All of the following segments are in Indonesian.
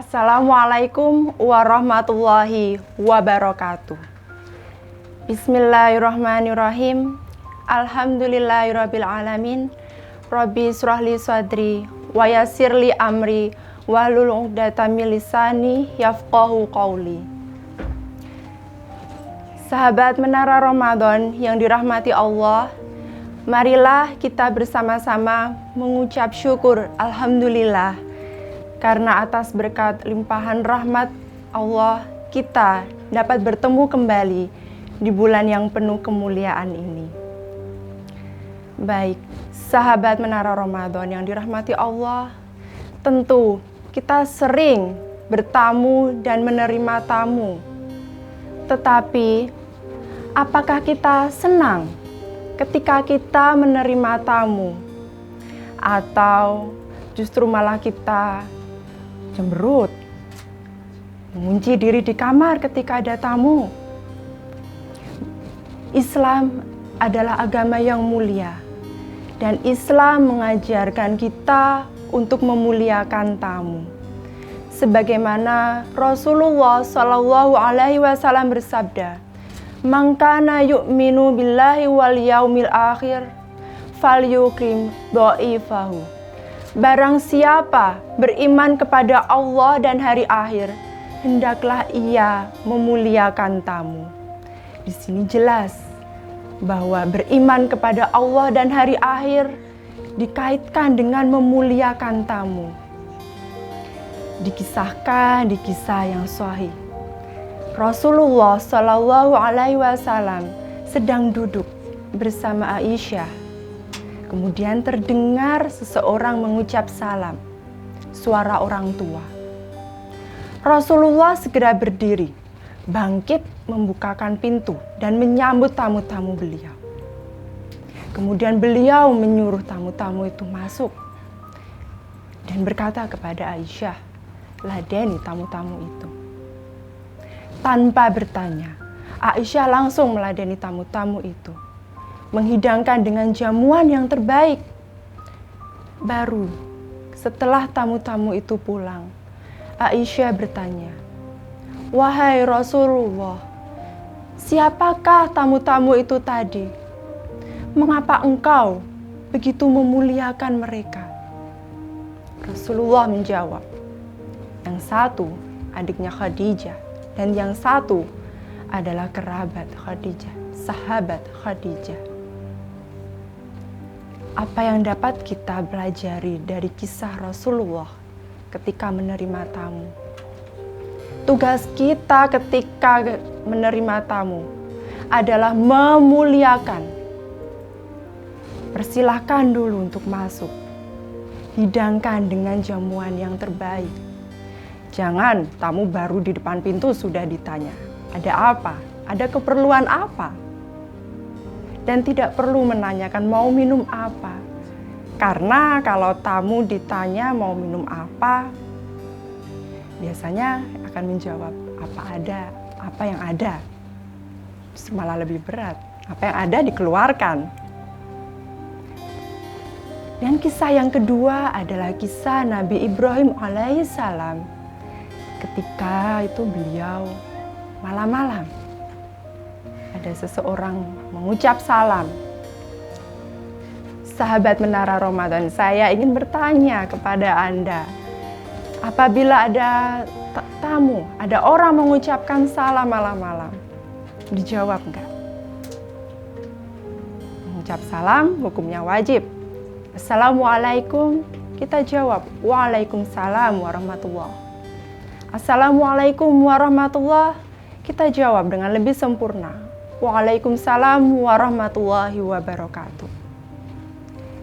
Assalamualaikum warahmatullahi wabarakatuh. Bismillahirrahmanirrahim. Alhamdulillahirabbil alamin. Rabbi shrahli sadri wa yassirli amri wahlul 'uqdatam min lisani yafqahu qawli. Sahabat Menara Ramadan yang dirahmati Allah, marilah kita bersama-sama mengucap syukur alhamdulillah karena atas berkat limpahan rahmat Allah kita dapat bertemu kembali di bulan yang penuh kemuliaan ini. Baik, sahabat Menara Ramadan yang dirahmati Allah, tentu kita sering bertamu dan menerima tamu. Tetapi, apakah kita senang ketika kita menerima tamu? Atau justru malah kita cemberut, mengunci diri di kamar ketika ada tamu? Islam adalah agama yang mulia, dan Islam mengajarkan kita untuk memuliakan tamu. Sebagaimana Rasulullah SAW bersabda, "Man kana yu'minu billahi wal yaumil akhir falyukrim dha'ifahu." Barang siapa beriman kepada Allah dan hari akhir, hendaklah ia memuliakan tamu. Di sini jelas bahwa beriman kepada Allah dan hari akhir dikaitkan dengan memuliakan tamu. Dikisahkan di kisah yang sahih, Rasulullah SAW sedang duduk bersama Aisyah. Kemudian terdengar seseorang mengucap salam, suara orang tua. Rasulullah segera berdiri, bangkit membukakan pintu dan menyambut tamu-tamu beliau. Kemudian beliau menyuruh tamu-tamu itu masuk dan berkata kepada Aisyah, "Ladeni tamu-tamu itu." Tanpa bertanya, Aisyah langsung meladeni tamu-tamu itu, menghidangkan dengan jamuan yang terbaik. Baru setelah tamu-tamu itu pulang, Aisyah bertanya, "Wahai Rasulullah, siapakah tamu-tamu itu tadi? Mengapa engkau begitu memuliakan mereka?" Rasulullah menjawab, "Yang satu adiknya Khadijah, dan yang satu adalah kerabat Khadijah, sahabat Khadijah." Apa yang dapat kita pelajari dari kisah Rasulullah ketika menerima tamu? Tugas kita ketika menerima tamu adalah memuliakan. Persilahkan dulu untuk masuk. Hidangkan dengan jamuan yang terbaik. Jangan tamu baru di depan pintu sudah ditanya, "Ada apa? Ada keperluan apa?" Dan tidak perlu menanyakan mau minum apa. Karena kalau tamu ditanya mau minum apa, biasanya akan menjawab apa yang ada. Justru malah lebih berat, apa yang ada dikeluarkan. Dan kisah yang kedua adalah kisah Nabi Ibrahim alaihissalam. Ketika itu beliau malam-malam, ada seseorang mengucap salam. Sahabat Menara Ramadan, saya ingin bertanya kepada Anda, apabila ada tamu, ada orang mengucapkan salam malam-malam, dijawab enggak? Mengucap salam hukumnya wajib. Assalamualaikum, kita jawab waalaikumsalam warahmatullah. Assalamualaikum warahmatullah, kita jawab dengan lebih sempurna, waalaikumsalam warahmatullahi wabarakatuh.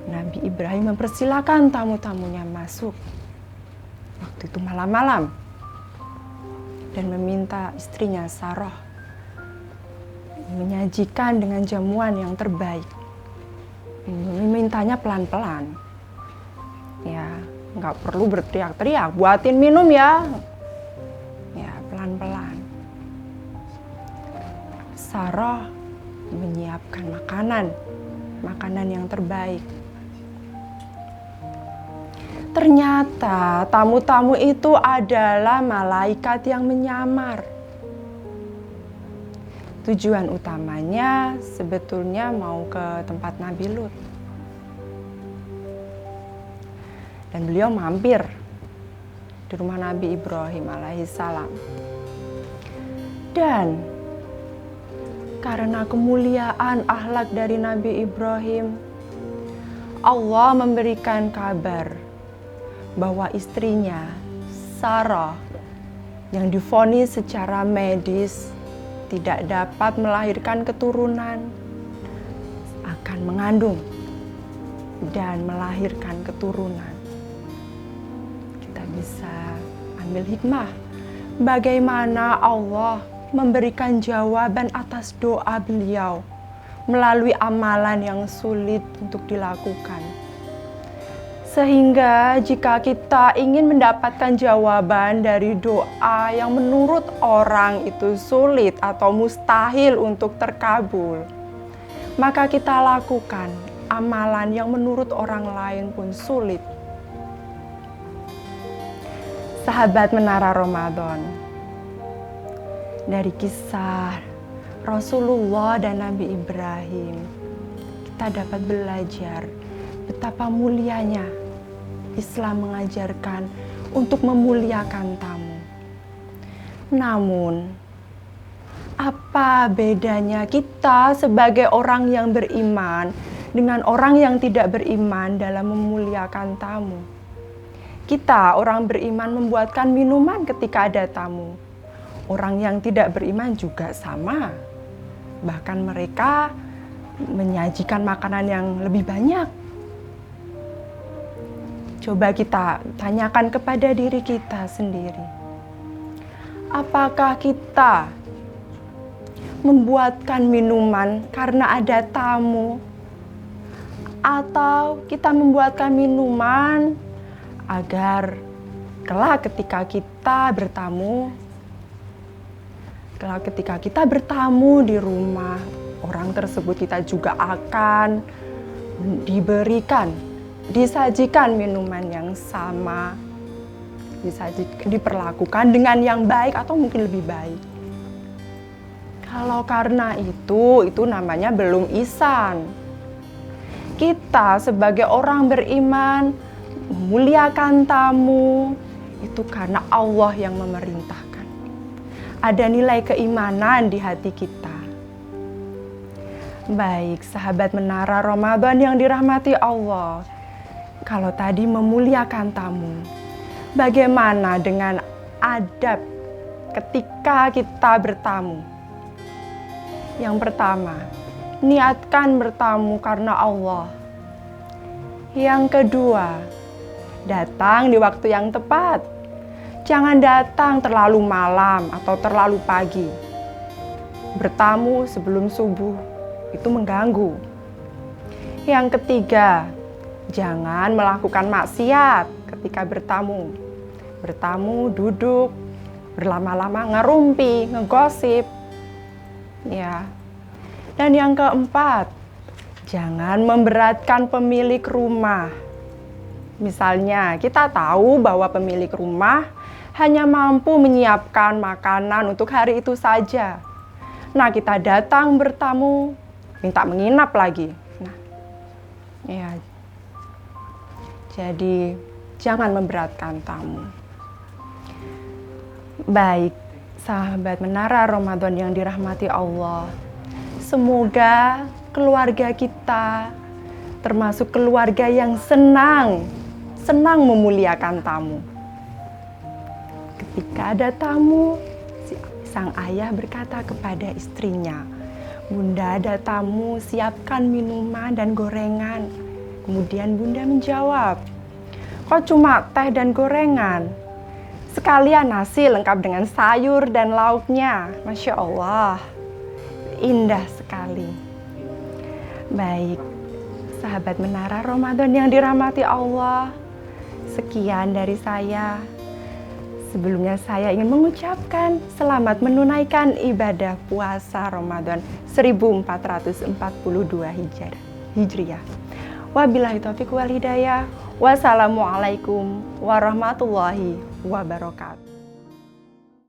Nabi Ibrahim mempersilakan tamu-tamunya masuk. Waktu itu malam-malam. Dan meminta istrinya Sarah menyajikan dengan jamuan yang terbaik. Memintanya pelan-pelan. Ya, nggak perlu berteriak-teriak, buatin minum ya. Ya, pelan-pelan. Sarah menyiapkan makanan yang terbaik. Ternyata tamu-tamu itu adalah malaikat yang menyamar. Tujuan utamanya sebetulnya mau ke tempat Nabi Lut. Dan beliau mampir di rumah Nabi Ibrahim alaihissalam. Dan karena kemuliaan akhlak dari Nabi Ibrahim, Allah memberikan kabar bahwa istrinya Sarah yang divonis secara medis tidak dapat melahirkan keturunan akan mengandung dan melahirkan keturunan. Kita bisa ambil hikmah bagaimana Allah memberikan jawaban atas doa beliau melalui amalan yang sulit untuk dilakukan. Sehingga jika kita ingin mendapatkan jawaban dari doa yang menurut orang itu sulit atau mustahil untuk terkabul, maka kita lakukan amalan yang menurut orang lain pun sulit. Sahabat Menara Ramadan, dari kisah Rasulullah dan Nabi Ibrahim, kita dapat belajar betapa mulianya Islam mengajarkan untuk memuliakan tamu. Namun, apa bedanya kita sebagai orang yang beriman dengan orang yang tidak beriman dalam memuliakan tamu? Kita, orang beriman, membuatkan minuman ketika ada tamu. Orang yang tidak beriman juga sama. Bahkan mereka menyajikan makanan yang lebih banyak. Coba kita tanyakan kepada diri kita sendiri. Apakah kita membuatkan minuman karena ada tamu? Atau kita membuatkan minuman agar kelak ketika kita bertamu di rumah orang tersebut, kita juga akan disajikan minuman yang sama, diperlakukan dengan yang baik atau mungkin lebih baik. Kalau karena itu namanya belum ihsan. Kita sebagai orang beriman memuliakan tamu itu karena Allah yang memerintahkan. Ada nilai keimanan di hati kita. Baik, sahabat Menara Ramadan yang dirahmati Allah. Kalau tadi memuliakan tamu, bagaimana dengan adab ketika kita bertamu? Yang pertama, niatkan bertamu karena Allah. Yang kedua, datang di waktu yang tepat. Jangan datang terlalu malam atau terlalu pagi. Bertamu sebelum subuh itu mengganggu. Yang ketiga, jangan melakukan maksiat ketika bertamu. Bertamu duduk berlama-lama ngerumpi, ngegosip. Ya. Dan yang keempat, jangan memberatkan pemilik rumah. Misalnya, kita tahu bahwa pemilik rumah hanya mampu menyiapkan makanan untuk hari itu saja. Nah, kita datang bertamu, minta menginap lagi. Nah, ya. Jadi, jangan memberatkan tamu. Baik, sahabat Menara Ramadan yang dirahmati Allah. Semoga keluarga kita termasuk keluarga yang senang memuliakan tamu. Ketika ada tamu, sang ayah berkata kepada istrinya, "Bunda, ada tamu, siapkan minuman dan gorengan." Kemudian Bunda menjawab, "Kok cuma teh dan gorengan? Sekalian nasi lengkap dengan sayur dan lauknya." Masya Allah, indah sekali. Baik, sahabat Menara Ramadan yang dirahmati Allah, sekian dari saya. Sebelumnya saya ingin mengucapkan selamat menunaikan ibadah puasa Ramadan 1442 Hijriah. Wabillahi taufiq wal hidayah. Wassalamualaikum warahmatullahi wabarakatuh.